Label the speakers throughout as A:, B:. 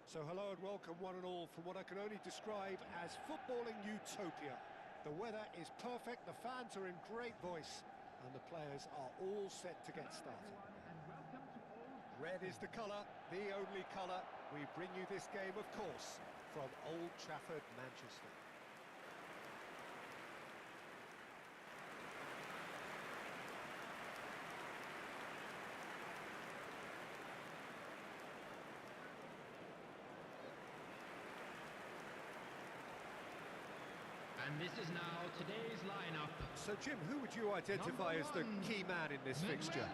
A: So hello and welcome one and all from what I can only describe as footballing utopia. The weather is perfect, the fans are in great voice, and the players are all set to get started. Red is the colour, the only colour. We bring you this game, of course, from Old Trafford, Manchester.
B: And this is now today's lineup.
A: So Jim, who would you identify as the key man in this fixture?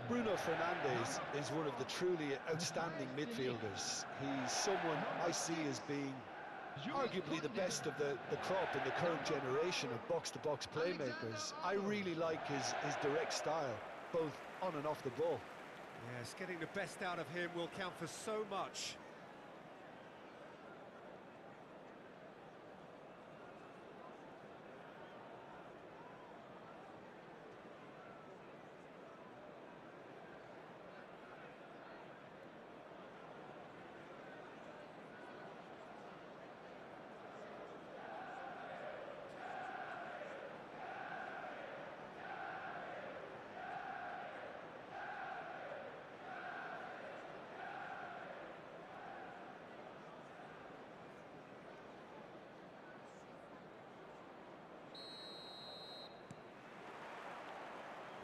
C: Bruno Fernandes is one of the truly outstanding midfielders. He's someone I see as being arguably the best of the crop in the current generation of box-to-box playmakers. I really like his direct style, both on and off the ball.
A: Yes, getting the best out of him will count for so much.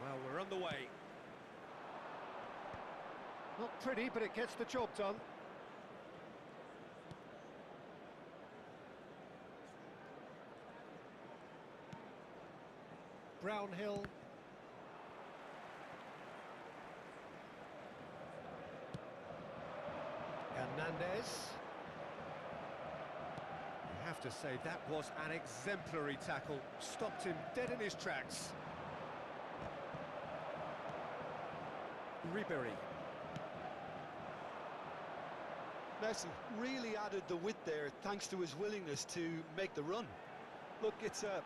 A: Well, we're on the way. Not pretty, but it gets the job done. Brownhill. Hernandez. I have to say, that was an exemplary tackle. Stopped him dead in his tracks. Ribery.
C: Messi really added the width there thanks to his willingness to make the run. Look, it's a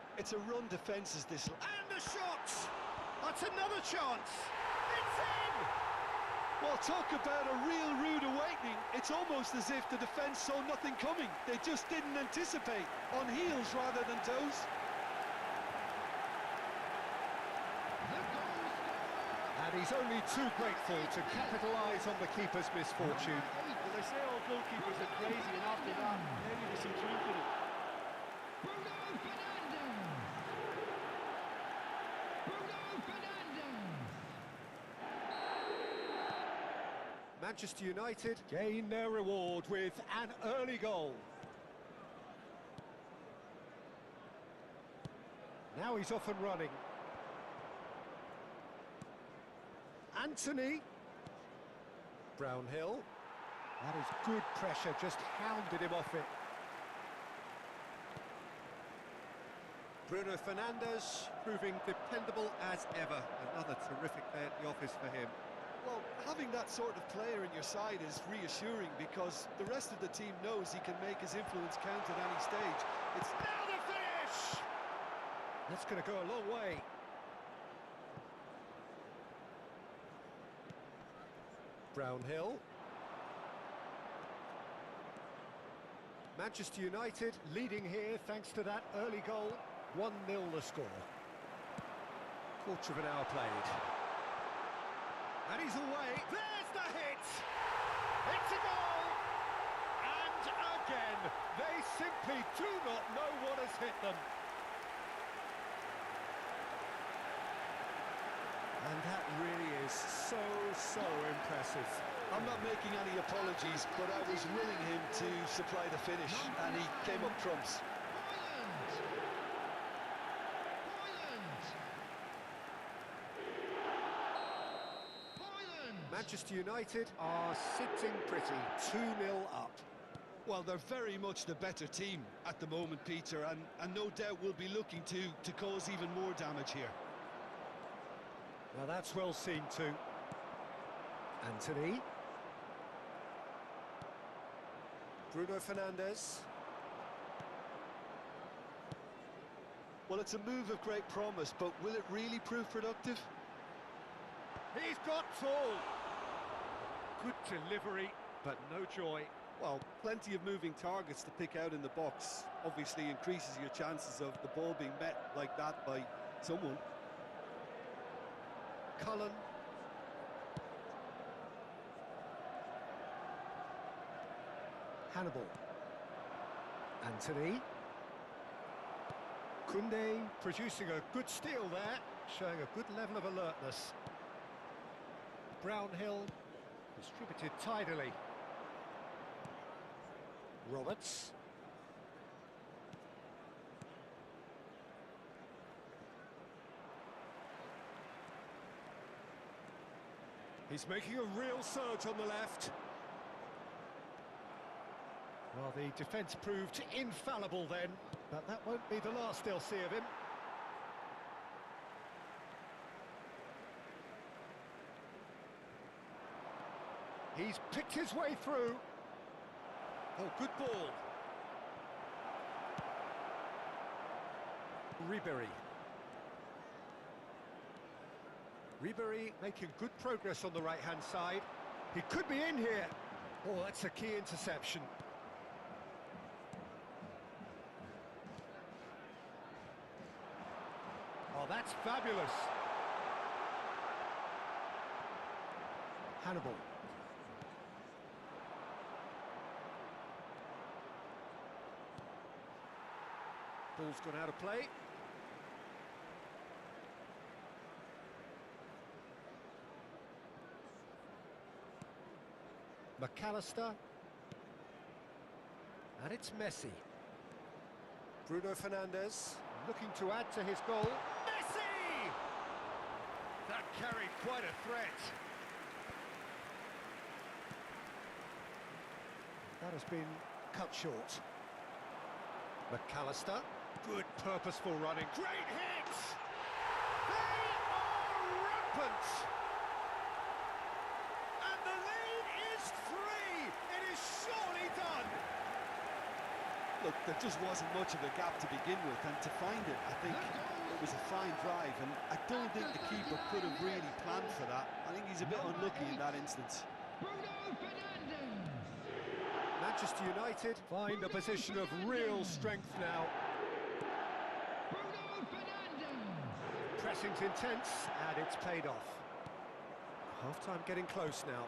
C: run defence is this.
A: And the shot! That's another chance! It's in!
C: Well, talk about a real rude awakening. It's almost as if the defence saw nothing coming. They just didn't anticipate, on heels rather than toes.
A: And he's only too grateful to capitalise on the keeper's misfortune.
D: Well, they say all goalkeepers are crazy, and after that, maybe there's some truth in it.
B: Bruno Fernandes! Bruno Fernandes!
A: Manchester United gain their reward with an early goal. Now he's off and running. Anthony. Brownhill. That is good pressure, just hounded him off it. Bruno Fernandes proving dependable as ever. Another terrific day at the office for him.
C: Well, having that sort of player in your side is reassuring because the rest of the team knows he can make his influence count at any stage. It's
A: now the finish! That's going to go a long way. Brownhill. Manchester United leading here thanks to that early goal. 1-0 the score. Quarter of an hour played. And he's away. There's the hit! It's a goal! And again, they simply do not know what has hit them. And that really is so impressive.
C: I'm not making any apologies, but I was willing him to supply the finish, and he came up trumps.
A: Manchester United are sitting pretty, 2-0 up.
C: Well, they're very much the better team at the moment, Peter, and no doubt will be looking to cause even more damage here.
A: Well, that's well seen too. Anthony. Bruno Fernandes.
C: Well, it's a move of great promise, but will it really prove productive?
A: He's got full. Good delivery, but no joy.
C: Well, plenty of moving targets to pick out in the box. Obviously increases your chances of the ball being met like that by someone.
A: Cullen. Hannibal. Anthony. Koundé producing a good steal there, showing a good level of alertness. Brownhill distributed tidily. Roberts. He's making a real surge on the left. Well, the defence proved infallible then, but that won't be the last they'll see of him. He's picked his way through. Oh, good ball. Ribery making good progress on the right-hand side. He could be in here. Oh, that's a key interception. Oh, that's fabulous. Hannibal. Ball's gone out of play. McAllister. And it's Messi. Bruno Fernandes looking to add to his goal. Messi! That carried quite a threat. That has been cut short. McAllister. Good purposeful running. Great hit! They are rampant! And the lead is 3! It is surely done!
C: Look, there just wasn't much of a gap to begin with, and to find it, I think it was a fine drive, and I don't think the keeper could have really planned for that. I think he's a bit unlucky in that instance.
A: Manchester United find a position of real strength now. Pressing's intense, and it's paid off. Half-time getting close now.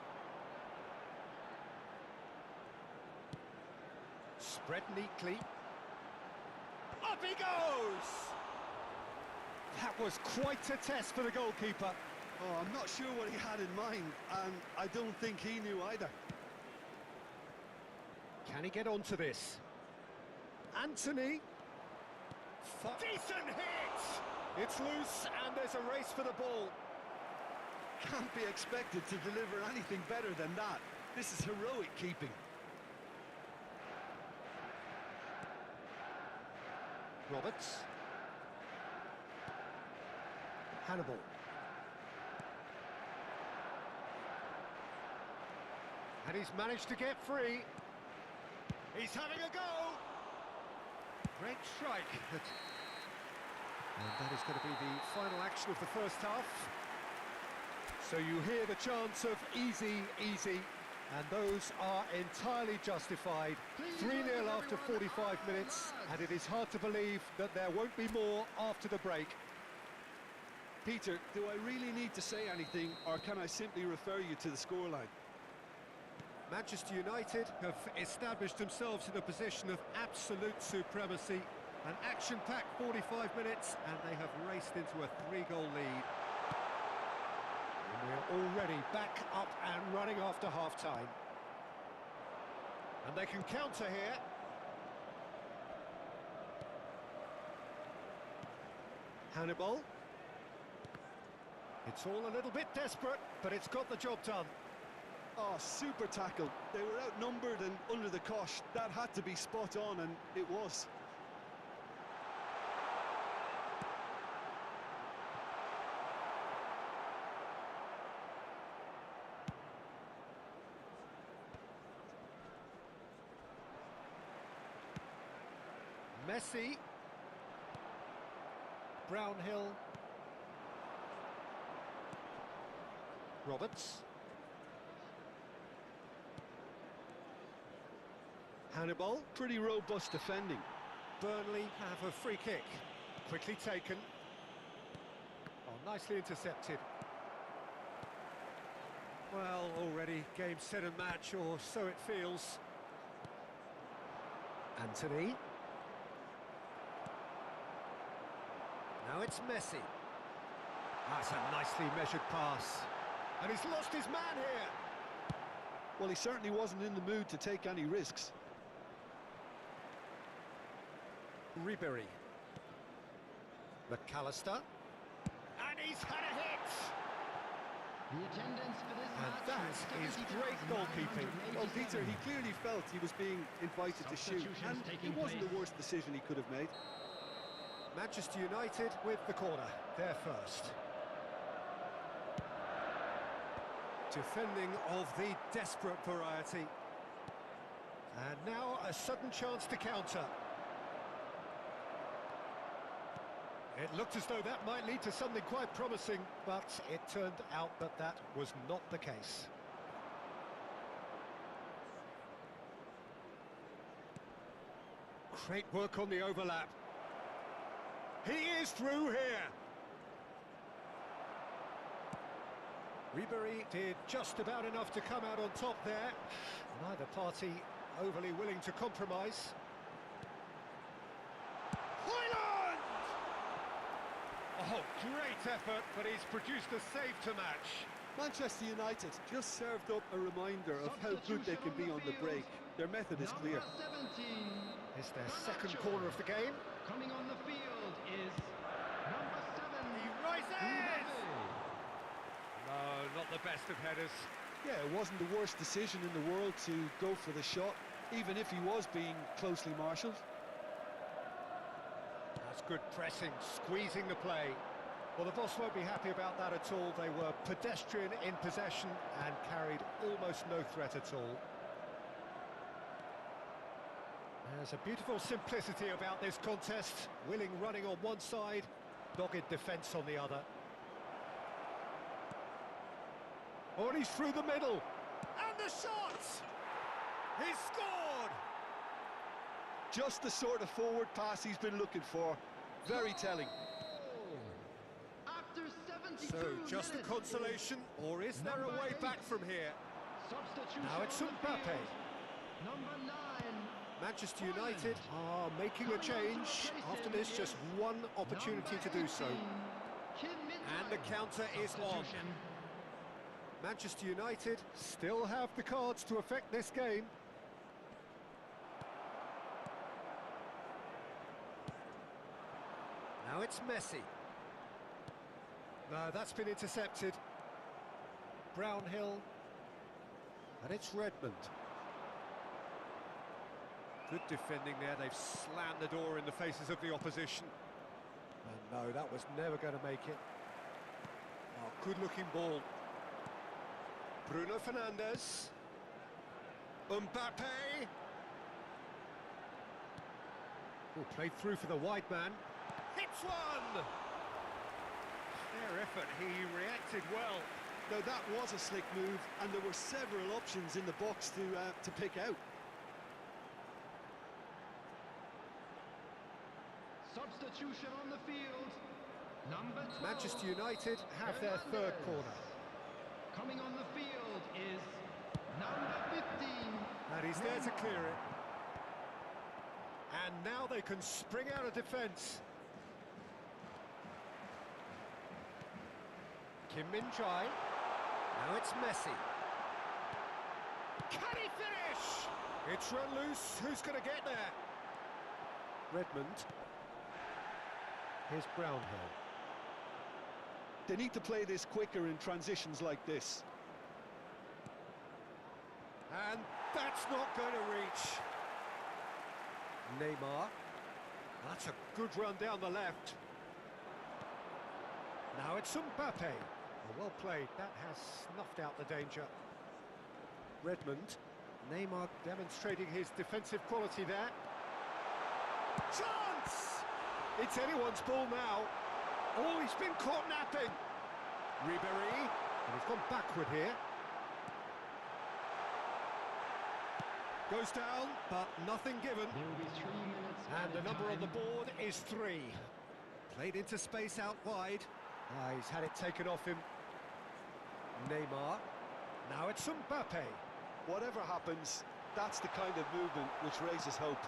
A: Spread neatly. Up he goes! That was quite a test for the goalkeeper.
C: Oh, I'm not sure what he had in mind, and I don't think he knew either.
A: Can he get onto this? Anthony. Decent hit! It's loose, and there's a race for the ball.
C: Can't be expected to deliver anything better than that. This is heroic keeping.
A: Roberts. Hannibal. And he's managed to get free. He's having a go! Great strike. And that is going to be the final action of the first half. So you hear the chants of easy, easy, and those are entirely justified. 3-0 after 45 minutes, and it is hard to believe that there won't be more after the break.
C: Peter, do I really need to say anything, or can I simply refer you to the scoreline?
A: Manchester United have established themselves in a position of absolute supremacy. An action-packed 45 minutes, and they have raced into a 3-goal lead. And we're already back up and running after half-time. And they can counter here. Hannibal. It's all a little bit desperate, but it's got the job done.
C: Oh, super tackle. They were outnumbered and under the cosh. That had to be spot on, and it was.
A: Messi. Brownhill. Roberts. Hannibal.
C: Pretty robust defending.
A: Burnley have a free kick. Quickly taken. Oh, nicely intercepted. Well, already game, set and match, or so it feels. Anthony. Now it's Messi. That's a nicely measured pass. And he's lost his man here.
C: Well, he certainly wasn't in the mood to take any risks.
A: Ribery. McAllister. And he's had a hit!
B: The attendance for this
A: And
B: match
A: that is great goalkeeping.
C: Well, Peter, he clearly felt he was being invited to shoot, and it wasn't the worst decision he could have made.
A: Manchester United with the corner, they're first. Defending of the desperate variety. And now a sudden chance to counter. It looked as though that might lead to something quite promising, but it turned out that that was not the case. Great work on the overlap. He is through here. Ribery did just about enough to come out on top there. Neither party overly willing to compromise. Oh, great effort, but he's produced a save to match.
C: Manchester United just served up a reminder of how good they can be on the break. Their method is clear.
A: It's their second corner of the game.
B: Coming on the field is number 7.
A: He rises! No, not the best of headers.
C: Yeah, it wasn't the worst decision in the world to go for the shot, even if he was being closely marshalled.
A: That's good pressing, squeezing the play. Well, the boss won't be happy about that at all. They were pedestrian in possession and carried almost no threat at all. There's a beautiful simplicity about this contest. Willing running on one side, dogged defence on the other. Oh, and he's through the middle. And the shot! He's scored!
C: Just the sort of forward pass he's been looking for. Very telling.
B: After 72
A: So, just a
B: minutes,
A: consolation, or is there a way back from here?
B: substitution
A: Now it's
B: on the
A: Mbappe.
B: field. Number 9.
A: Manchester United are making a change. After this, just one opportunity to do so. And the counter is on. Manchester United still have the cards to affect this game. Now it's Messi. No, that's been intercepted. Brownhill. And it's Redmond. Good defending there. They've slammed the door in the faces of the opposition. And no, that was never going to make it. Oh, good-looking ball. Bruno Fernandes. Mbappe. Oh, played through for the wide man. Hits one! Fair effort, he reacted well.
C: Now that was a slick move, and there were several options in the box to pick out.
B: Substitution on the field. Number 12.
A: Manchester United have their third corner.
B: Coming on the field is number 15.
A: And he's there to clear it. And now they can spring out of defence. Kim Min-jae. Now it's Messi. Can he finish? It's run loose. Who's going to get there? Redmond. Here's Brownhill.
C: They need to play this quicker in transitions like this.
A: And that's not going to reach. Neymar. That's a good run down the left. Now it's Mbappe. Well played. That has snuffed out the danger. Redmond. Neymar demonstrating his defensive quality there. Chance! It's anyone's ball now. Oh, he's been caught napping. Ribery. And he's gone backward here. Goes down, but nothing given.
B: There will be 3 minutes.
A: And the
B: added
A: number on the
B: time.
A: board is 3. Played into space out wide. He's had it taken off him. Neymar. Now it's Mbappe.
C: Whatever happens, that's the kind of movement which raises hope.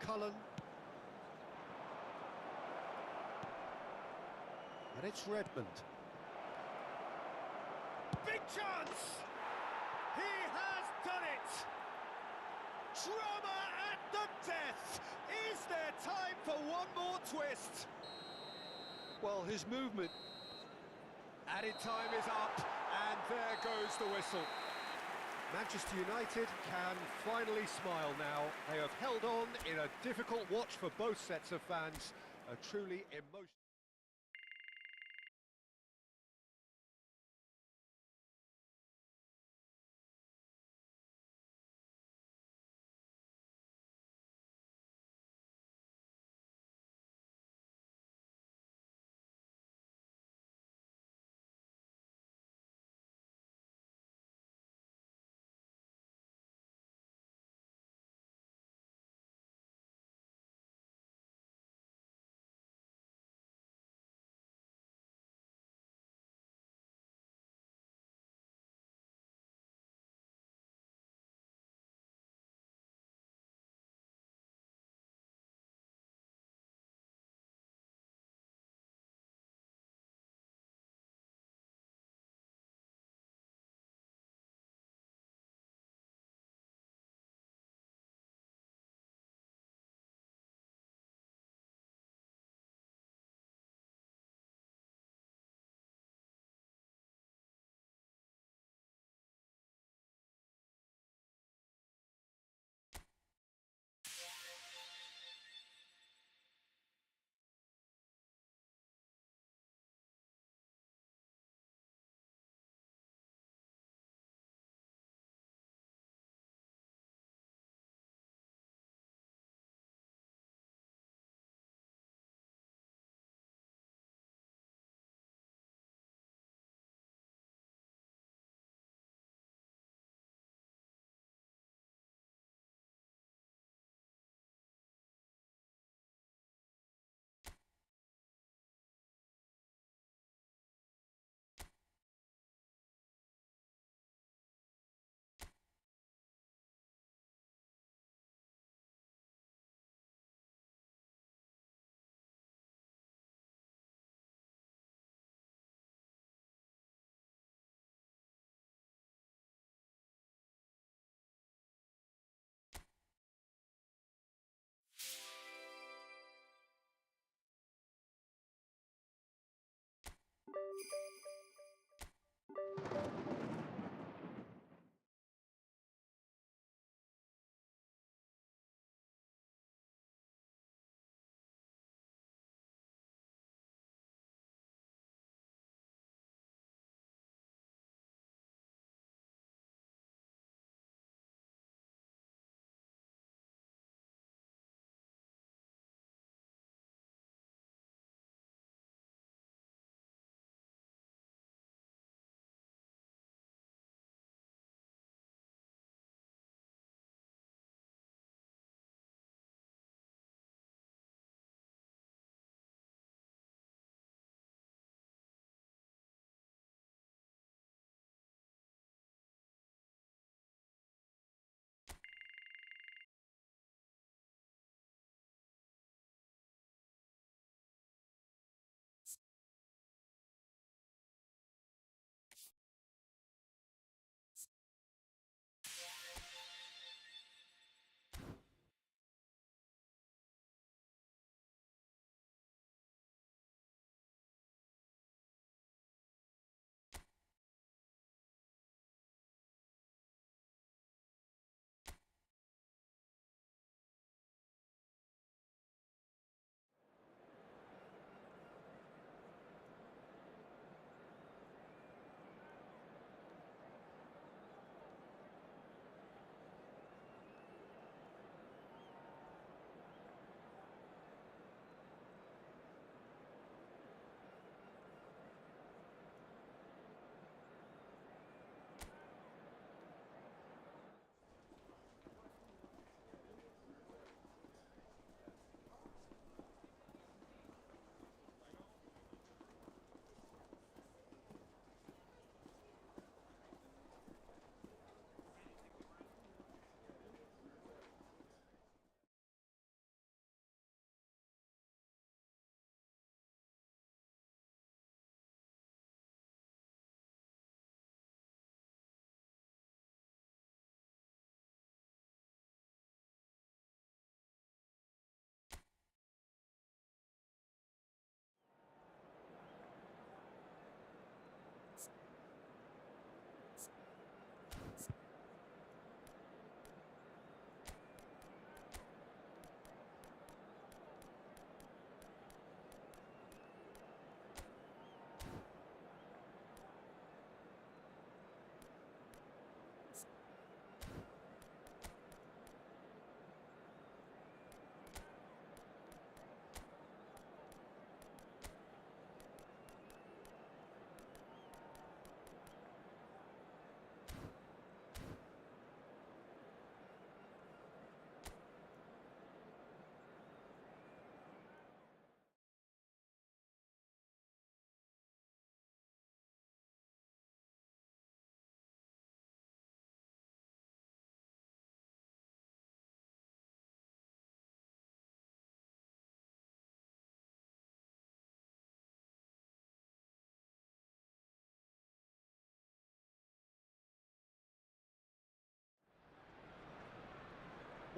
A: Cullen. And it's Redmond. Big chance! He has done it! Drama at the death! Is there time for one more twist?
C: Well, his movement...
A: Added time is up, and there goes the whistle. Manchester United can finally smile now. They have held on in a difficult watch for both sets of fans. A truly emotional...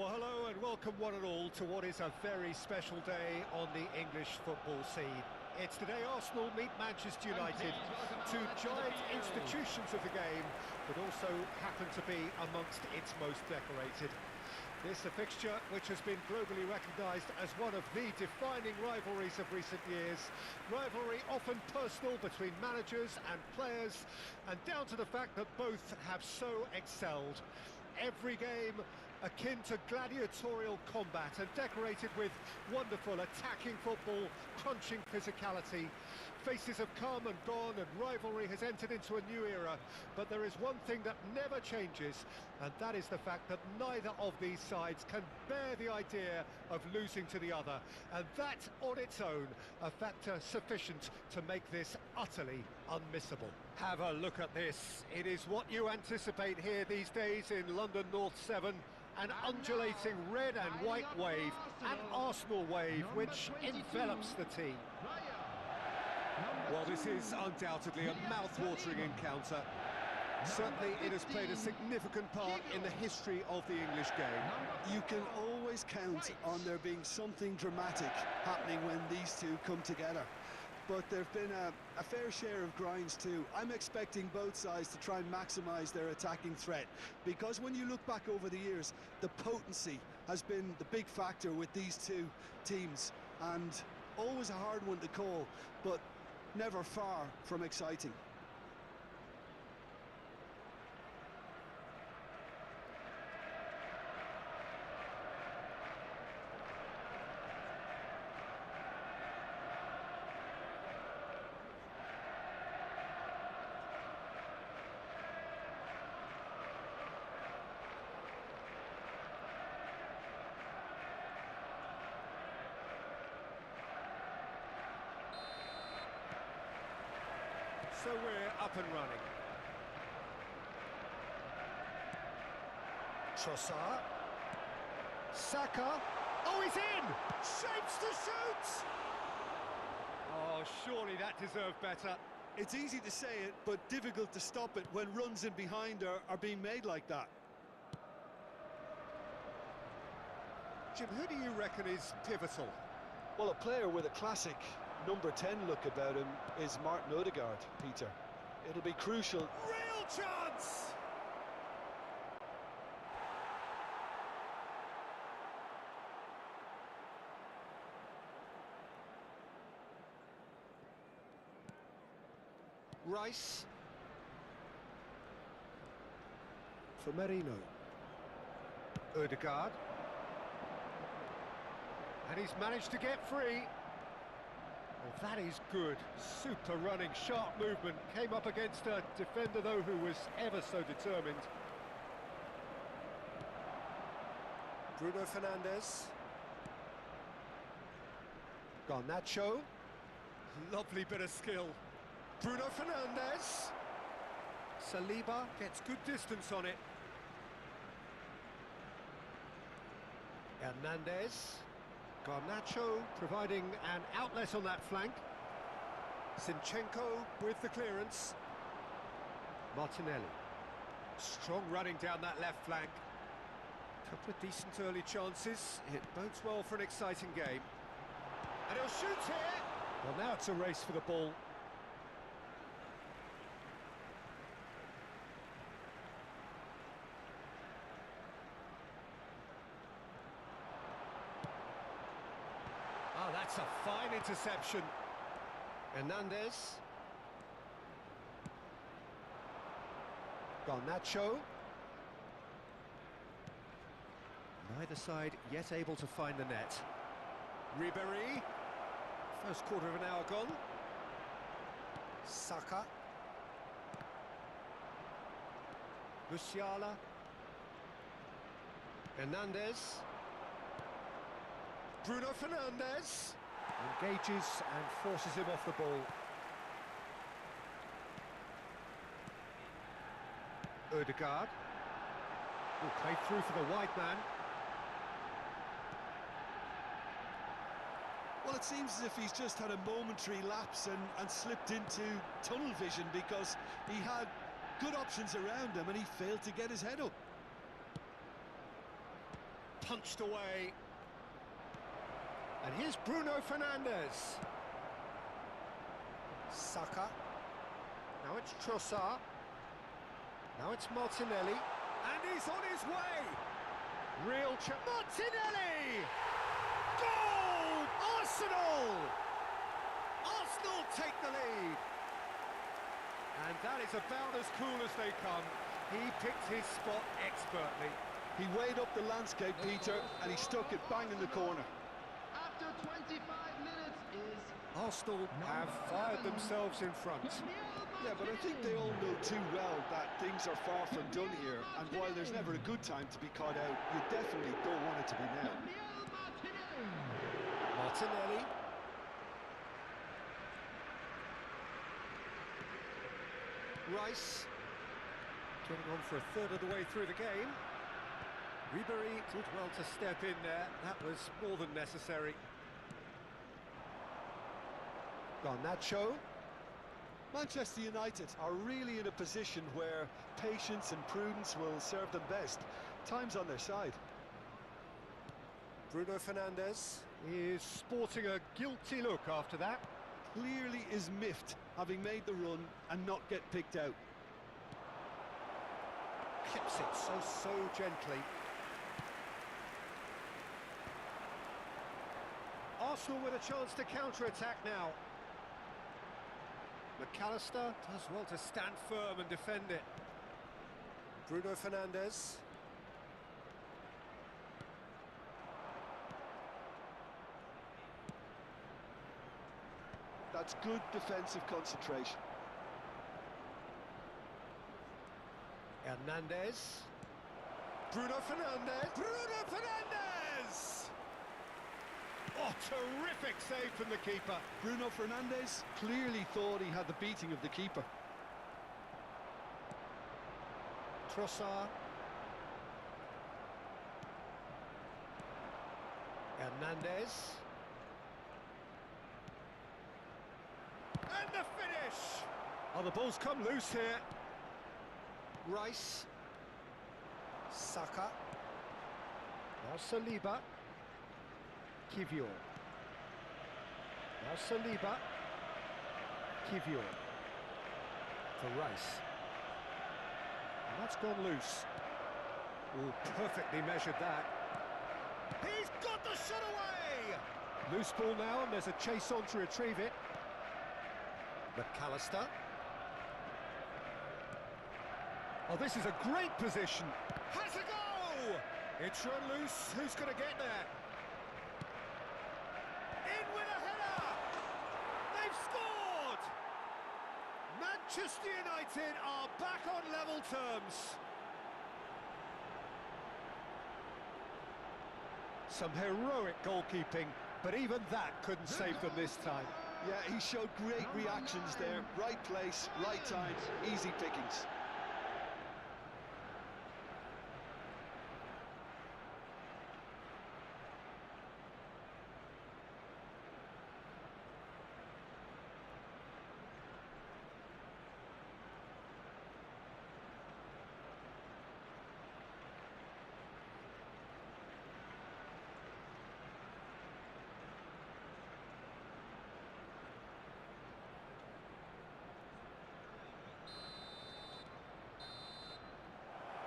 A: Well, hello and welcome one and all to what is a very special day on the English football scene. It's the day Arsenal meet Manchester United, two giant institutions of the game, but also happen to be amongst its most decorated. This a fixture which has been globally recognised as one of the defining rivalries of recent years. Rivalry often personal between managers and players, and down to the fact that both have so excelled. Every game akin to gladiatorial combat and decorated with wonderful attacking football, crunching physicality. Faces have come and gone and rivalry has entered into a new era, but there is one thing that never changes, and that is the fact that neither of these sides can bear the idea of losing to the other, and that on its own a factor sufficient to make this utterly unmissable. Have a look at this. It is what you anticipate here these days in London North 7. An undulating red and white wave, an Arsenal wave which envelops the team. Well, this is undoubtedly a mouth-watering encounter. Certainly it has played a significant part in the history of the English game.
E: You can always count on there being something dramatic happening when these two come together. But there have been a fair share of grinds too. I'm expecting both sides to try and maximise their attacking threat, because when you look back over the years, the potency has been the big factor with these two teams, and always a hard one to call, but never far from exciting.
A: So we're up and running. Trossard. Saka. Oh, he's in! Shapes to shoot! Oh, surely that deserved better.
E: It's easy to say it, but difficult to stop it when runs in behind are being made like that.
A: Jim, who do you reckon is pivotal?
C: Well, a player with a classic number 10 look about him is Martin Odegaard, Peter. It'll be crucial.
A: Real chance! Rice. For Merino. Odegaard. And he's managed to get free. Well, that is good. Super running, sharp movement. Came up against a defender, though, who was ever so determined. Bruno Fernandes. Garnacho. Lovely bit of skill. Bruno Fernandes. Saliba gets good distance on it. Hernandez. Garnacho providing an outlet on that flank. Zinchenko with the clearance. Martinelli. Strong running down that left flank. Couple of decent early chances. It bodes well for an exciting game. And he'll shoot here! Well, now it's a race for the ball. Oh, that's a fine interception. Hernandez. Garnacho. Neither side yet able to find the net. Ribéry. First quarter of an hour gone. Saka. Musiala. Hernandez. Bruno Fernandes engages and forces him off the ball. Odegaard will play through for the wide man.
E: Well, it seems as if he's just had a momentary lapse and slipped into tunnel vision, because he had good options around him and he failed to get his head up.
A: punched away. And here's Bruno Fernandes. Saka. Now it's Trossard. Now it's Martinelli. And he's on his way. Real Martinelli! Goal! Arsenal! Arsenal take the lead. And that is about as cool as they come. He picked his spot expertly.
E: He weighed up the landscape, Peter, and he stuck it bang in the corner.
B: After 25 minutes is
A: Arsenal have fired themselves in front.
E: Yeah, but I think they all know too well that things are far from done here, and while there's never a good time to be caught out, you definitely don't want it to be now.
A: Martinelli. Rice. Getting on for a third of the way through the game. Ribery did well to step in there. That was more than necessary. Garnacho.
E: Manchester United are really in a position where patience and prudence will serve them best. Time's on their side.
A: Bruno Fernandes is sporting a guilty look after that.
E: Clearly is miffed, having made the run and not get picked out.
A: Clips it so gently. Arsenal with a chance to counter-attack now. McAllister does well to stand firm and defend it. Bruno Fernandes.
E: That's good defensive concentration.
A: Hernandez. Bruno Fernandes. Bruno Fernandes! Oh, terrific save from the keeper.
E: Bruno Fernandes clearly thought he had the beating of the keeper.
A: Trossard. Hernandez. And the finish! Oh, the ball's come loose here. Rice. Saka. Now Saliba. Kivior. Now Saliba. Kivior. For Rice. And that's gone loose. Oh, perfectly measured that. He's got the shot away! Loose ball now, and there's a chase on to retrieve it. McAllister. Oh, this is a great position. Has a go! It's run loose. Who's going to get there? In with a header! They've scored! Manchester United are back on level terms. Some heroic goalkeeping, but even that couldn't save them this time.
E: Yeah, he showed great reactions there. Right place, right time, easy pickings.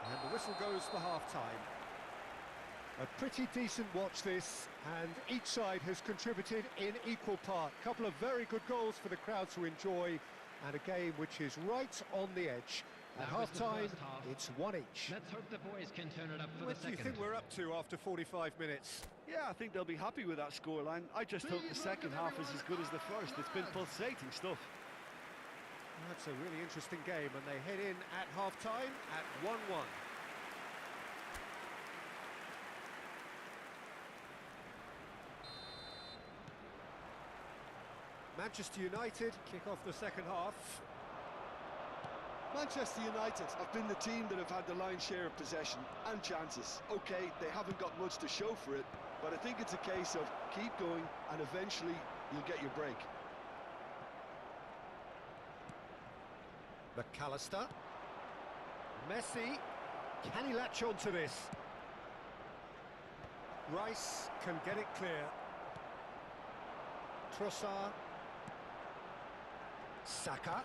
A: And the whistle goes for half-time. A pretty decent watch this, and each side has contributed in equal part. A couple of very good goals for the crowd to enjoy, and a game which is right on the edge. At half-time, it's one each.
B: Let's hope the boys can turn it up for
A: What
B: the
A: do you
B: second.
A: think we're up to after 45 minutes?
D: Yeah, I think they'll be happy with that scoreline. I just hope the second half is as good as the first. It's been pulsating stuff.
A: That's a really interesting game, and they head in at half-time at 1-1. Manchester United kick off the second half.
E: Manchester United have been the team that have had the lion's share of possession and chances. Okay, they haven't got much to show for it, but I think it's a case of keep going and eventually you'll get your break.
A: McAllister. Messi. Can he latch on to this? Rice can get it clear. Trossard. Saka.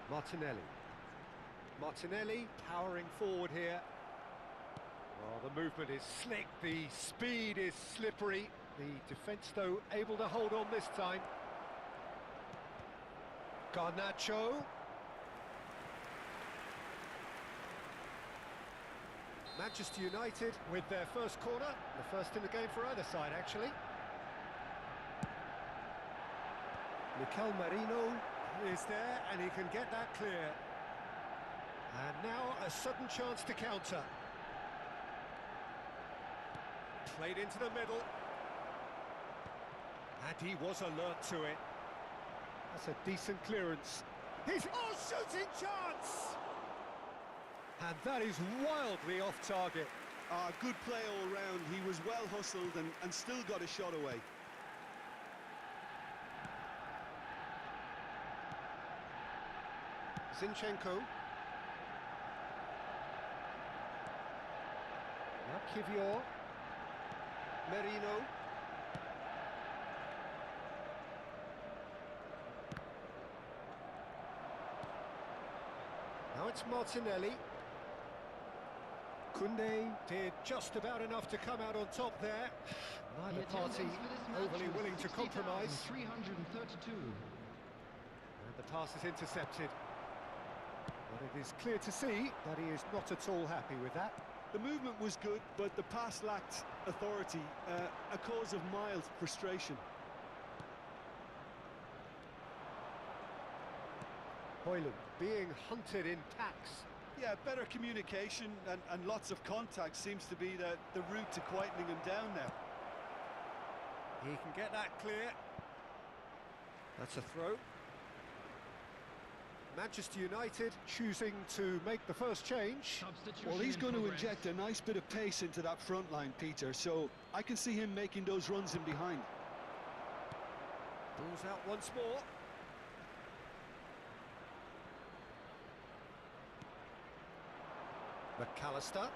A: Martinelli. Martinelli powering forward here. Well, the movement is slick, the speed is slippery. The defence, though, able to hold on this time. Garnacho. Manchester United with their first corner, the first in the game for either side, actually. Mikel Merino is there, and he can get that clear. And now a sudden chance to counter. Played into the middle. And he was alert to it. That's a decent clearance. He's... Oh, shooting chance! And that is wildly off target.
E: Good play all round. He was well hustled and still got a shot away.
A: Zinchenko. Now Kivior. Merino. Now it's Martinelli. Koundé did just about enough to come out on top there. Neither party overly willing to compromise.
B: 332.
A: And the pass is intercepted. But it is clear to see that he is not at all happy with that.
E: The movement was good, but the pass lacked authority, a cause of mild frustration.
A: Højlund being hunted in packs.
E: Yeah, better communication and lots of contact seems to be the route to quietening him down now.
A: He can get that clear. That's a throw. Manchester United choosing to make the first change.
E: Well, he's going to inject a nice bit of pace into that front line, Peter, so I can see him making those runs in behind.
A: Ball's out once more. McAllister.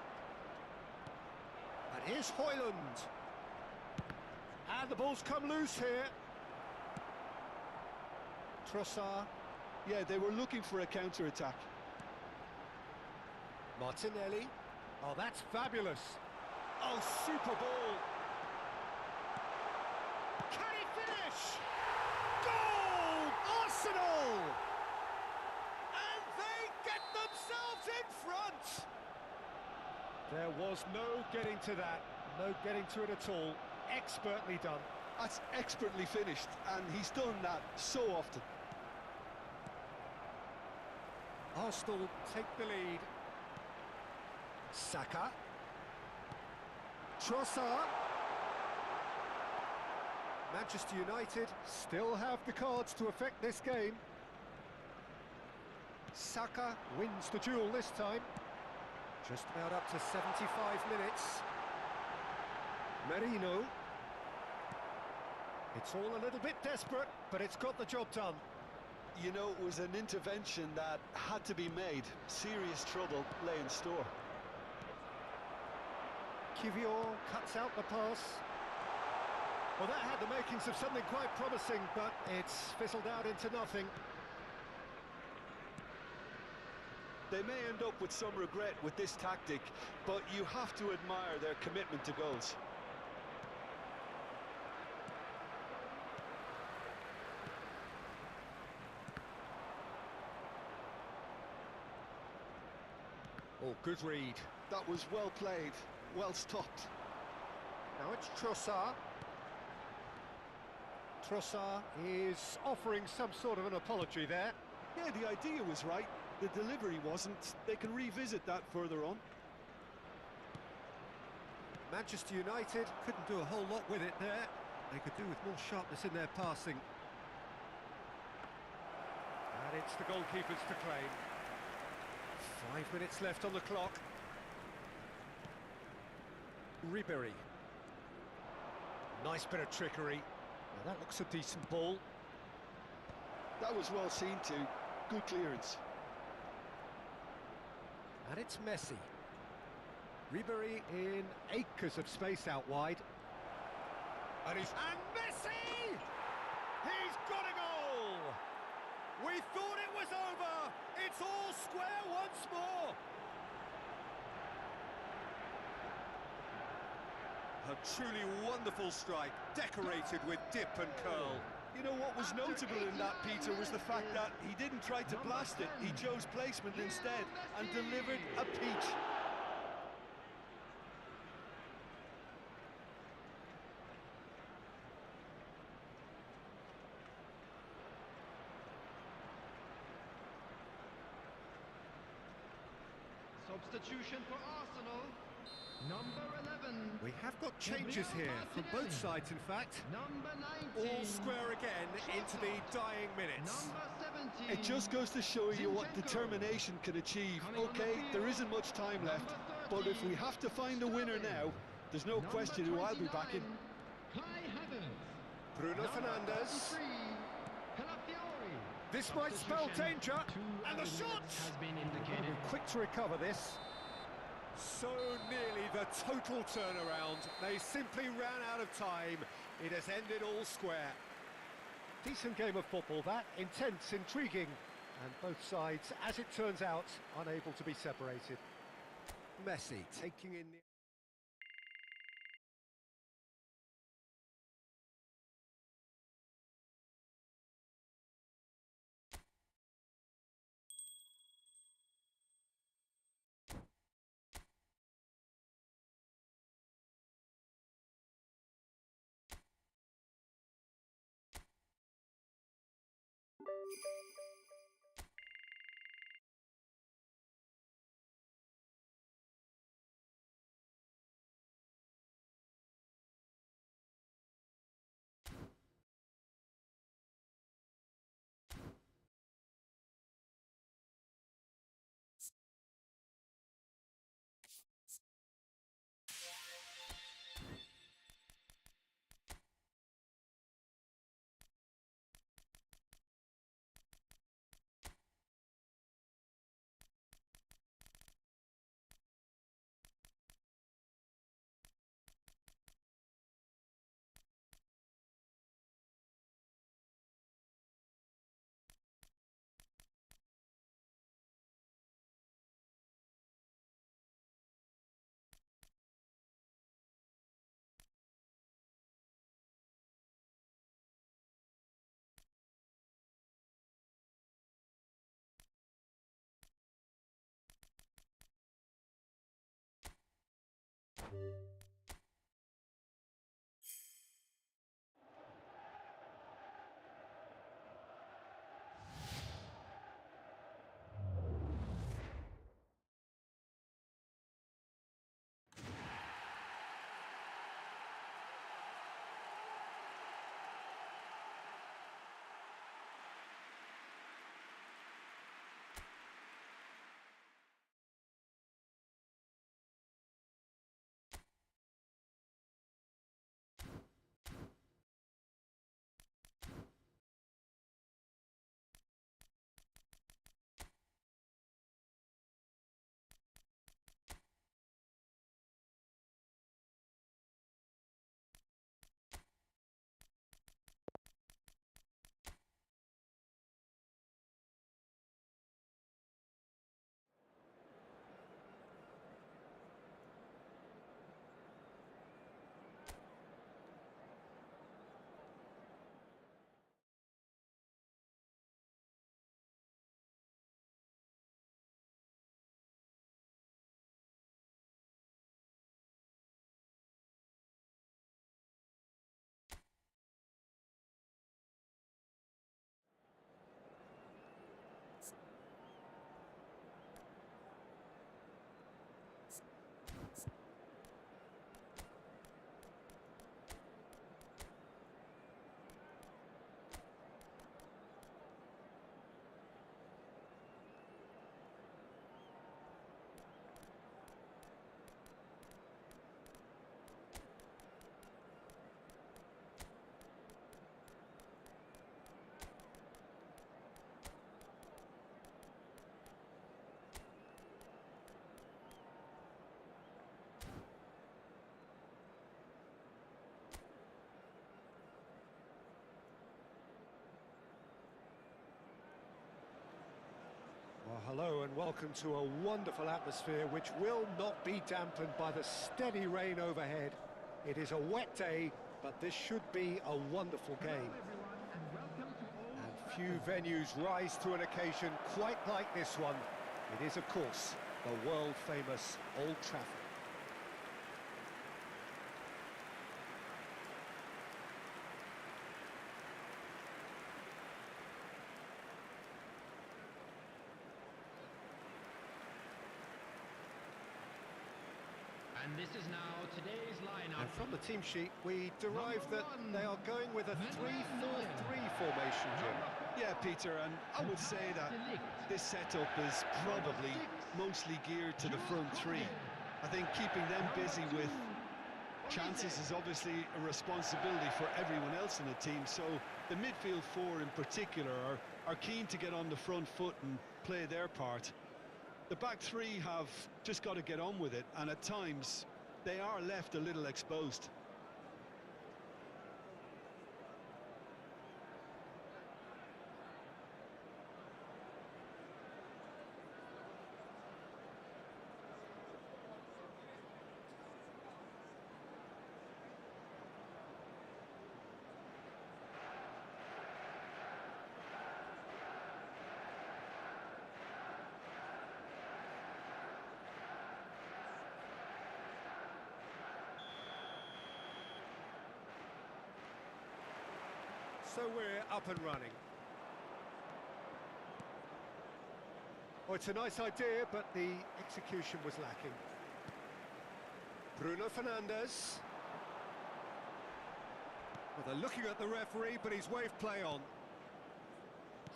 A: And here's Højlund. And the ball's come loose here. Trossard.
E: Yeah, they were looking for a counter-attack.
A: Martinelli. Oh, that's fabulous. Oh, super ball. Can he finish? Goal! Arsenal! And they get themselves in front! There was no getting to that. No getting to it at all. Expertly done.
E: That's expertly finished, and he's done that so often.
A: Arsenal take the lead. Saka. Trossard. Manchester United still have the cards to affect this game. Saka wins the duel this time. Just about up to 75 minutes. Merino. It's all a little bit desperate, but it's got the job done.
E: You know, it was an intervention that had to be made. Serious trouble lay in store.
A: Kivior cuts out the pass. Well, that had the makings of something quite promising, but it's fizzled out into nothing.
E: They may end up with some regret with this tactic, but you have to admire their commitment to goals.
A: Oh, good read.
E: That was well played, well stopped.
A: Now it's Trossard. Trossard is offering some sort of an apology there.
E: Yeah, the idea was right. The delivery wasn't. They can revisit that further on.
A: Manchester United couldn't do a whole lot with it there. They could do with more sharpness in their passing. And it's the goalkeepers to claim. 5 minutes left on the clock. Ribery. Nice bit of trickery. Now that looks a decent ball.
E: That was well seen too. Good clearance.
A: And it's Messi. Ribery in acres of space out wide. And Messi! He's got a goal! We thought it was over! It's all square once more!
F: A truly wonderful strike, decorated with dip and curl.
C: You know what was notable in that, Peter, was the fact that he didn't try to blast it. He chose placement instead and delivered a peach.
B: Substitution for Arsenal. Number 11.
A: We have got changes here from both sides, in fact.
B: Number 19.
A: All square again into the dying minutes.
B: Number 17.
E: It just goes to show you what determination can achieve. Okay, there isn't much time left, but if we have to find a winner now, there's no question who I'll be backing.
A: Bruno Fernandes. This might spell danger, and the shot!
B: Has been indicated.
A: Quick to recover this. So nearly the total turnaround. They simply ran out of time. It has ended all square. Decent game of football, that. Intense, intriguing. And both sides, as it turns out, unable to be separated. Messi taking in the... Hello and welcome to a wonderful atmosphere which will not be dampened by the steady rain overhead. It is a wet day, but this should be a wonderful game. And few venues rise to an occasion quite like this one. It is, of course, the world-famous Old Trafford.
B: And this is now today's lineup.
A: And from the team sheet, we derive that they are going with a 3-4-3 formation, Jim.
E: Yeah, Peter, and I would say that this setup is probably mostly geared to the front three. I think keeping them busy with chances is obviously a responsibility for everyone else in the team, so the midfield four in particular are keen to get on the front foot and play their part. The back three have just got to get on with it, and at times they are left a little exposed.
A: So we're up and running. Oh, it's a nice idea, but the execution was lacking. Bruno Fernandes. Well, they're looking at the referee, but he's waved play on.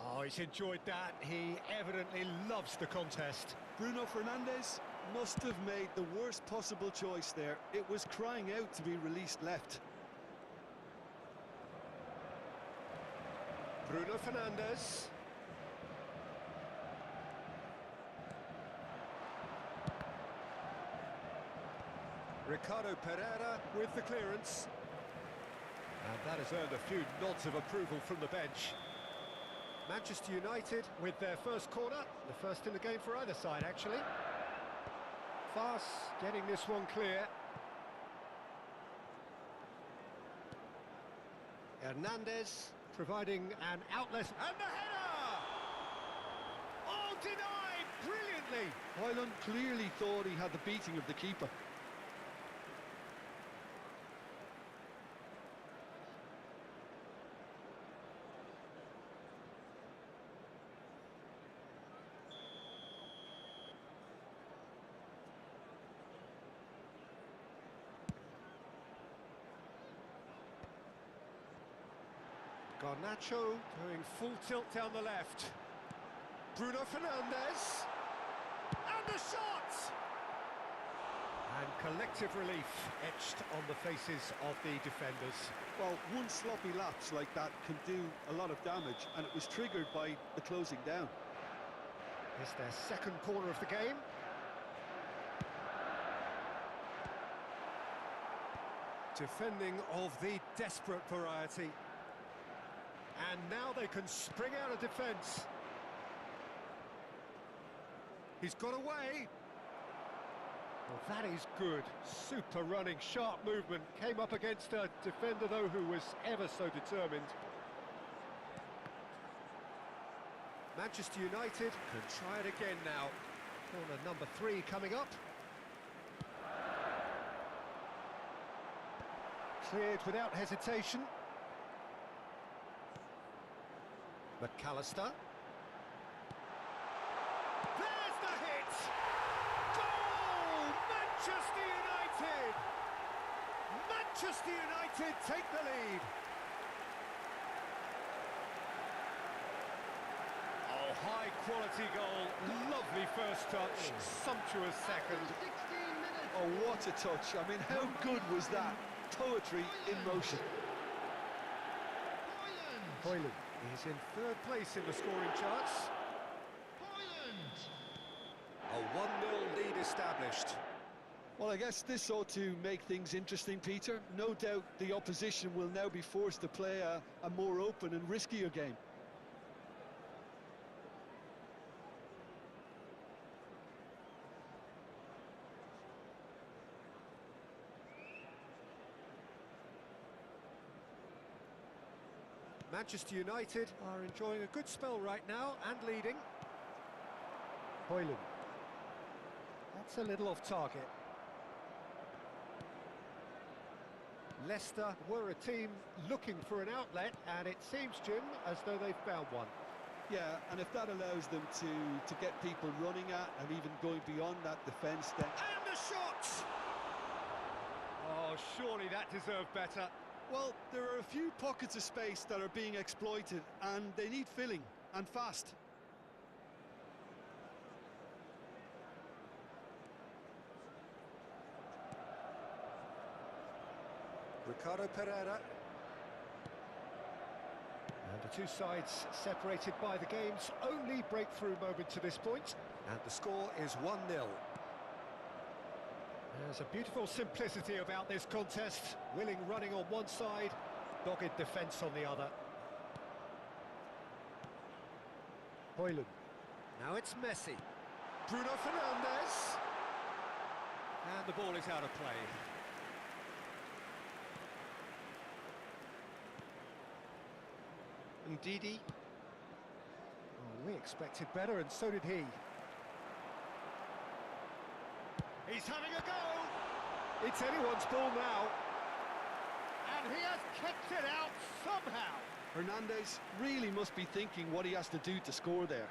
A: Oh, he's enjoyed that. He evidently loves the contest.
E: Bruno Fernandes must have made the worst possible choice there. It was crying out to be released left.
A: Bruno Fernandes. Ricardo Pereira with the clearance. And that has earned a few nods of approval from the bench. Manchester United with their first corner, the first in the game for either side, actually. Fast getting this one clear. Hernandez providing an outlet, and the header! Oh, denied brilliantly!
E: Højlund clearly thought he had the beating of the keeper.
A: Garnacho doing full tilt down the left. Bruno Fernandes. And the shot! And collective relief etched on the faces of the defenders.
E: Well, one sloppy lapse like that can do a lot of damage, and it was triggered by the closing down.
A: It's their second corner of the game. Defending of the desperate variety. And now they can spring out of defence. He's got away. Well, that is good. Super running, sharp movement. Came up against a defender, though, who was ever so determined. Manchester United can try it again now. Corner number 3 coming up. Cleared without hesitation. McAllister. There's the hit! Goal! Manchester United! Manchester United take the lead. Oh, high quality goal. Lovely first touch. Sumptuous second.
B: 16 minutes.
E: Oh, what a touch. I mean, how good was that? Poetry in motion.
A: Højlund is in third place in the scoring charts. A 1-0 lead established.
E: Well, I guess this ought to make things interesting, Peter. No doubt the opposition will now be forced to play a more open and riskier game.
A: Manchester United are enjoying a good spell right now and leading. Højlund. That's a little off target. Leicester were a team looking for an outlet, and it seems, Jim, as though they've found one.
E: Yeah, and if that allows them to get people running at and even going beyond that defence, then...
A: And a shot! Oh, surely that deserved better.
E: Well, there are a few pockets of space that are being exploited, and they need filling, and fast.
A: Ricardo Pereira. And the two sides separated by the game's only breakthrough moment to this point. And the score is 1-0. There's a beautiful simplicity about this contest. Willing running on one side, dogged defence on the other. Højlund. Now it's Messi. Bruno Fernandes. And the ball is out of play. Ndidi. Oh, we expected better, and so did he. He's having a go! It's anyone's ball now. And he has kicked it out somehow.
E: Hernandez really must be thinking what he has to do to score there.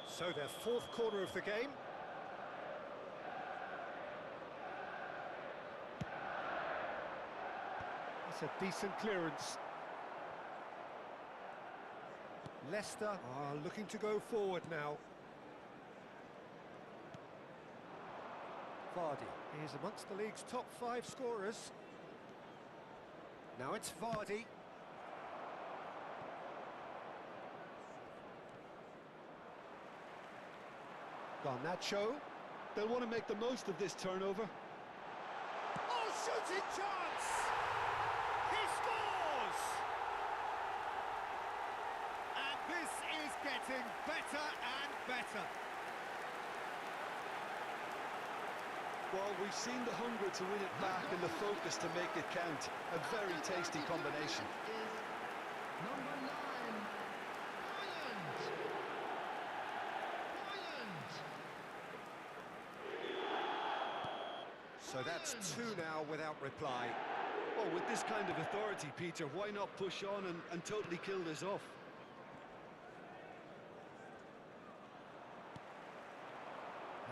A: So their fourth corner of the game. That's a decent clearance. Leicester are looking to go forward now. Vardy is amongst the league's top 5 scorers. Now it's Vardy. Garnacho.
E: They'll want to make the most of this turnover.
A: Oh, shooting chance! He scores! And this is getting better and better.
E: Well, we've seen the hunger to win it back and the focus to make it count. A very tasty combination.
B: Number 9,
A: So that's 2 now without reply.
D: Oh, with this kind of authority, Peter, why not push on and totally kill this off?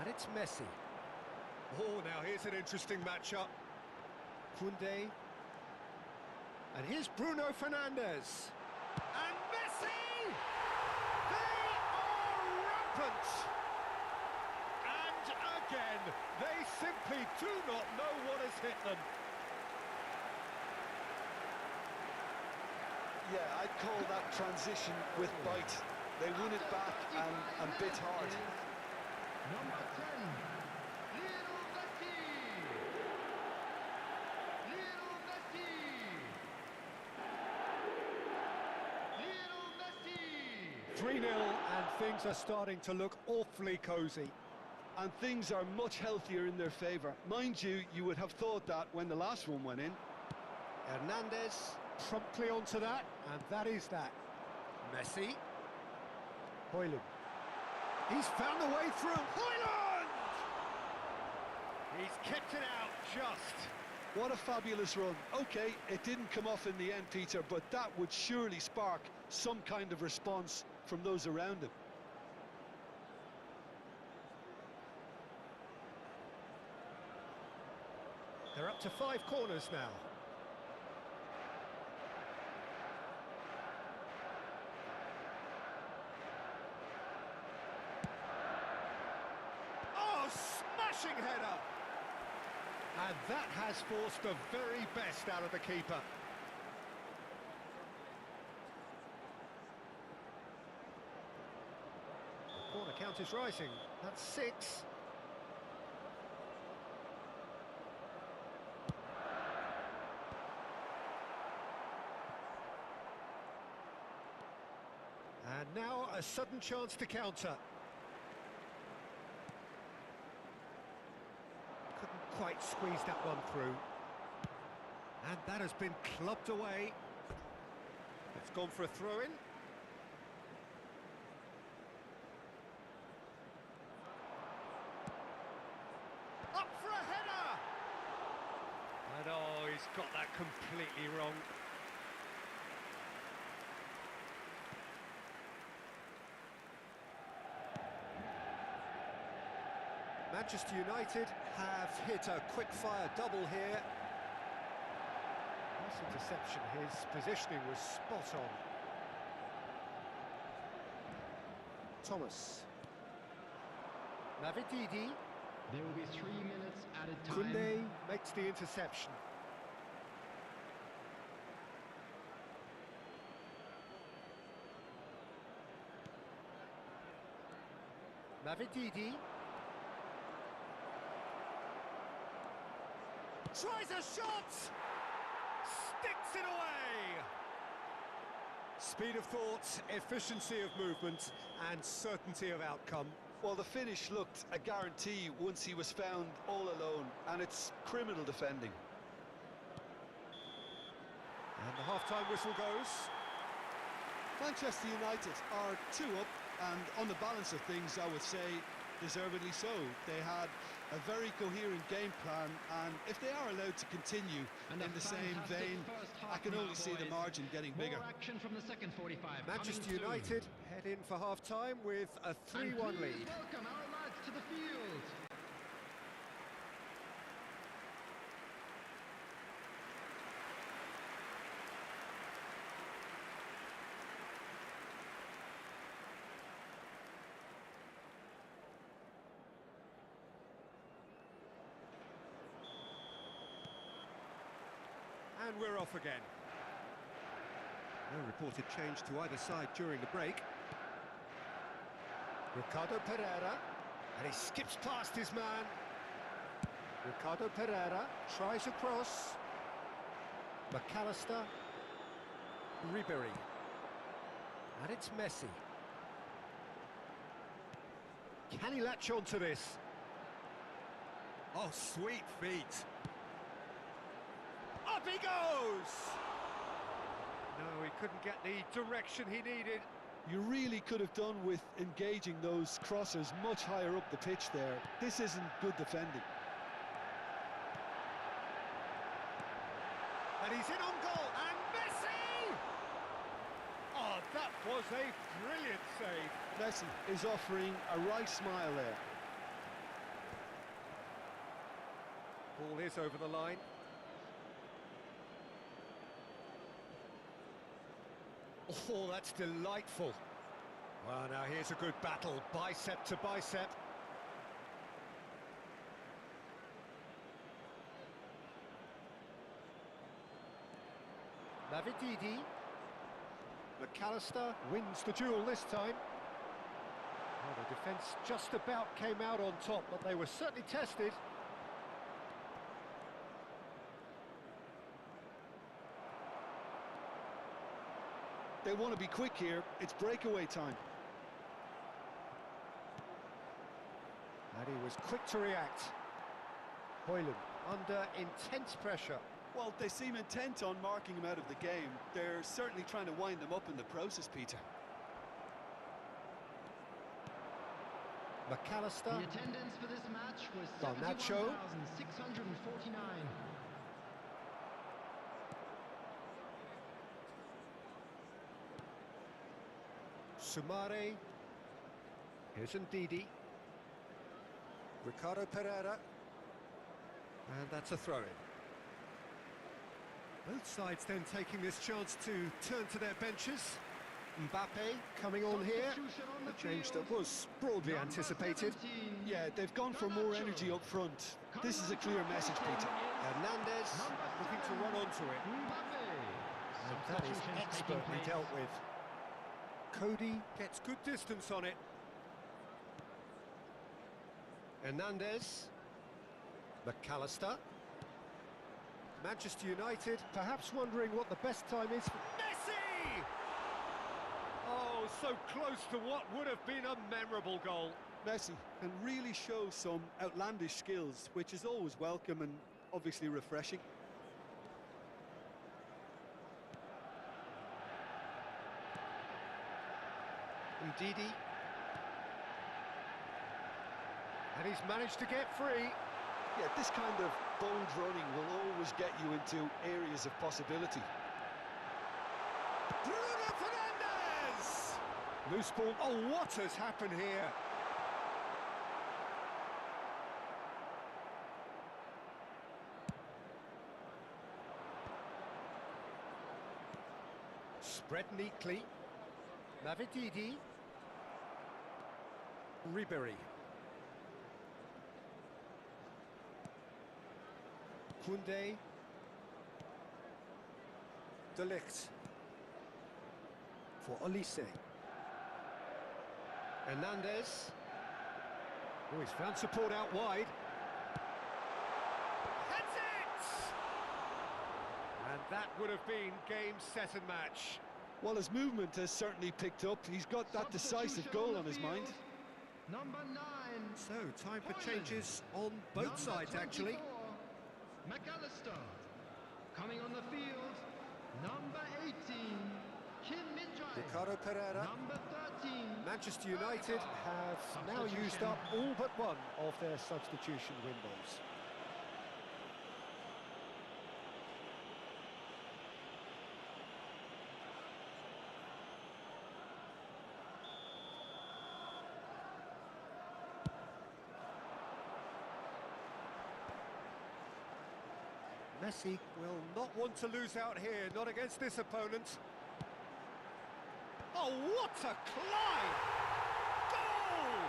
A: And it's Messi. Oh, now here's an interesting matchup. Koundé. And here's Bruno Fernandes. And Messi! They are rampant! And again, they simply do not know what has hit them.
E: Yeah, I'd call that transition with bite. They won it back and bit hard.
B: number 10, Lionel Messi. Lionel Messi. Lionel Messi.
A: 3-0, and things are starting to look awfully cosy.
E: And things are much healthier in their favour. Mind you, you would have thought that when the last one went in.
A: Hernandez promptly onto that, and that is that. Messi. Højlund. He's found a way through. Højlund! He's kept it out just.
E: What a fabulous run. OK, it didn't come off in the end, Peter, but that would surely spark some kind of response from those around him.
A: They're up to 5 corners now. Oh, smashing header! And that has forced the very best out of the keeper. The corner count is rising. That's 6. And now a sudden chance to counter. Might squeeze that one through. And that has been clubbed away. It's gone for a throw-in. Up for a header! And oh, he's got that completely wrong. Manchester United have hit a quick-fire double here. Nice interception, his positioning was spot on. Thomas. Navididi.
B: There will be 3 minutes at a time.
A: Kunde makes the interception. Navididi. Tries a shot! Sticks it away! Speed of thought, efficiency of movement, and certainty of outcome.
C: Well, the finish looked a guarantee once he was found all alone, and it's criminal defending.
A: And the half-time whistle goes.
E: Manchester United are 2 up, and on the balance of things, I would say deservedly so. They had a very coherent game plan, and if they are allowed to continue in the same vein, I can only see the margin getting bigger.
B: More action from the second 45.
A: Manchester United head in for half-time with a 3-1 lead.
B: Welcome our lads to the field.
A: And we're off again. No reported change to either side during the break. Ricardo Pereira, and he skips past his man. Ricardo Pereira tries a cross. McAllister, Ribery, and it's Messi. Can he latch on to this? Oh, sweet feet. Up he goes! No, he couldn't get the direction he needed.
C: You really could have done with engaging those crossers much higher up the pitch there. This isn't good defending.
A: And he's in on goal, and Messi! Oh, that was a brilliant save.
C: Messi is offering a right smile there.
A: Ball is over the line. Oh, that's delightful. Well, now here's a good battle, bicep to bicep. Navididi. McAllister wins the duel this time. Well, the defence just about came out on top, but they were certainly tested.
C: They want to be quick here. It's breakaway time.
A: And he was quick to react. Hoyland under intense pressure.
E: Well, they seem intent on marking him out of the game. They're certainly trying to wind them up in the process, Peter.
A: McAllister.
B: The attendance for this match was
A: Garnacho.
B: 71,649.
A: Sumare. Here's Ndidi. Ricardo Pereira. And that's a throw-in. Both sides then taking this chance to turn to their benches. Mbappe coming on here. A change that was broadly anticipated.
C: Yeah, they've gone for more energy up front. This is a clear message, Peter.
A: Hernandez looking to run onto it. And that is expertly dealt with. Cody gets good distance on it. Hernandez. McAllister. Manchester United perhaps wondering what the best time is for Messi! Oh, so close to what would have been a memorable goal.
E: Messi can really show some outlandish skills, which is always welcome and obviously refreshing.
A: Ndidi. And he's managed to get free.
C: Yeah, this kind of bold running will always get you into areas of possibility.
F: Bruno Fernandes!
A: Loose ball.
F: Oh, what has happened here?
A: Spread neatly. Navididi. Ribery. Koundé. De Ligt. For Olise. Hernandez. Oh, he's found support out wide.
F: That's it!
A: And that would have been game, set and match.
E: Well, his movement has certainly picked up. He's got that decisive goal on his mind.
B: Number 9.
A: So, time for changes on both sides, actually.
B: McAllister. Coming on the field, number 18, Kim Min-jae.
A: Ricardo Pereira.
B: Number 13.
A: Manchester United have now used up all but one of their substitution windows. Messi will not want to lose out here, not against this opponent. Oh, what a climb! Goal!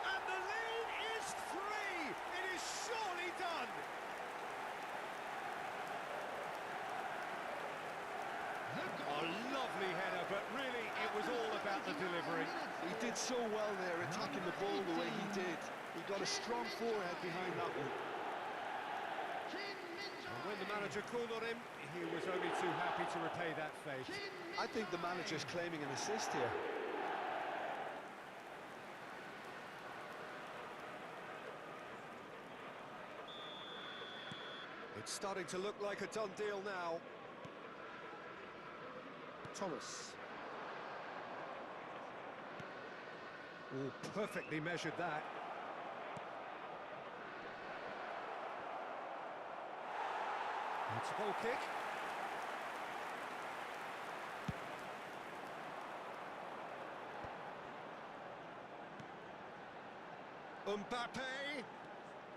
F: And the lead is 3! It is surely done!
A: A lovely header, but really it was all about the delivery.
E: He did so well there, attacking the ball the way he did. He got a strong forehead behind that one.
A: And when the manager called on him, he was only too happy to repay that fate.
E: I think the manager's claiming an assist here.
A: It's starting to look like a done deal now. Thomas. Oh, perfectly measured that. It's a goal kick. Mbappe.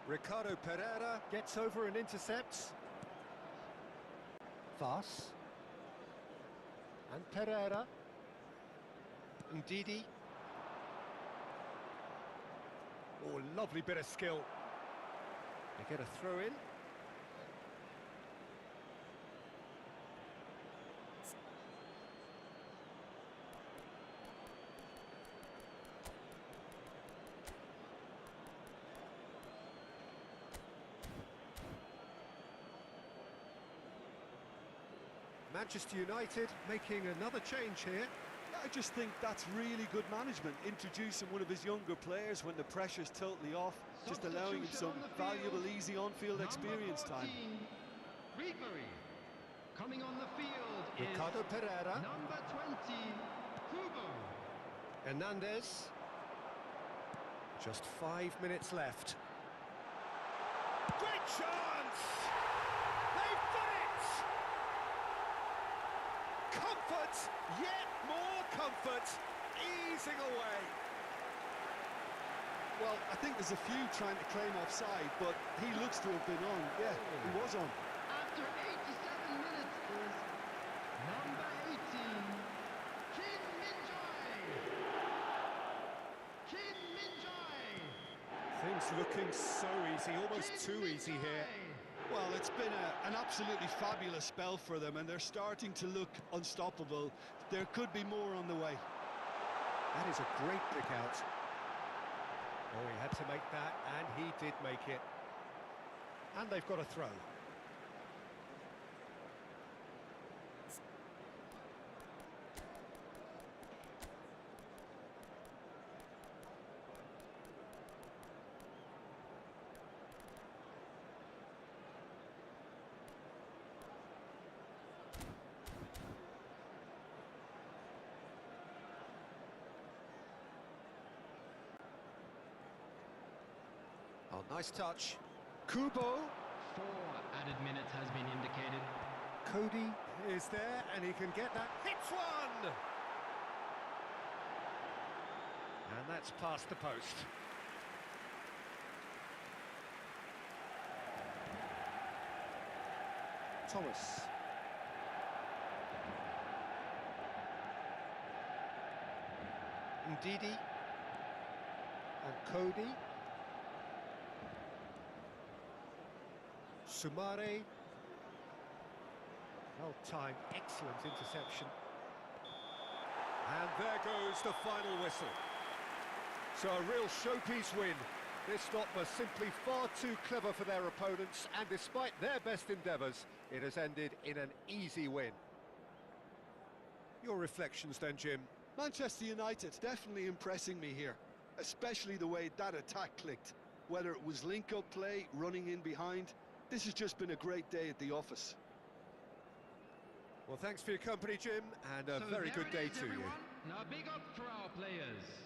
A: Ricardo Pereira gets over and intercepts. Vas. And Pereira. Ndidi. Oh, lovely bit of skill. They get a throw in. Manchester United making another change here.
E: I just think that's really good management, introducing one of his younger players when the pressure's totally off, just allowing him some valuable, easy on-field experience time.
B: Ribery. Coming on the field
A: Ricardo
B: is
A: Pereira.
B: number 20, Kubo.
A: Hernandez. Just 5 minutes left.
F: Great chance! They've done it! Comfort, yet more comfort, easing away.
E: Well, I think there's a few trying to claim offside, but he looks to have been on. Yeah, he was on.
B: After 87 minutes is number 18, Kim Min-jae. Kim Min-jae.
A: Things looking so easy, almost too easy here.
E: Well, it's been an absolutely fabulous spell for them, and they're starting to look unstoppable. There could be more on the way.
A: That is a great pick out. Oh, he had to make that, and he did make it. And they've got a throw.
F: Nice touch.
A: Kubo.
B: 4 added minutes has been indicated.
A: Cody is there, and he can get that. Hits one! And that's past the post. Thomas. Ndidi. And Cody. Sumare. Well-timed, excellent interception.
F: And there goes the final whistle.
A: So a real showpiece win. This lot were simply far too clever for their opponents, and despite their best endeavours, it has ended in an easy win.
F: Your reflections then, Jim?
E: Manchester United definitely impressing me here, especially the way that attack clicked. Whether it was link-up play, running in behind, this has just been a great day at the office.
F: Well, thanks for your company, Jim, and a
B: So
F: very
B: there
F: good
B: it
F: day
B: is,
F: to you.
B: everyone. Now big up for our players.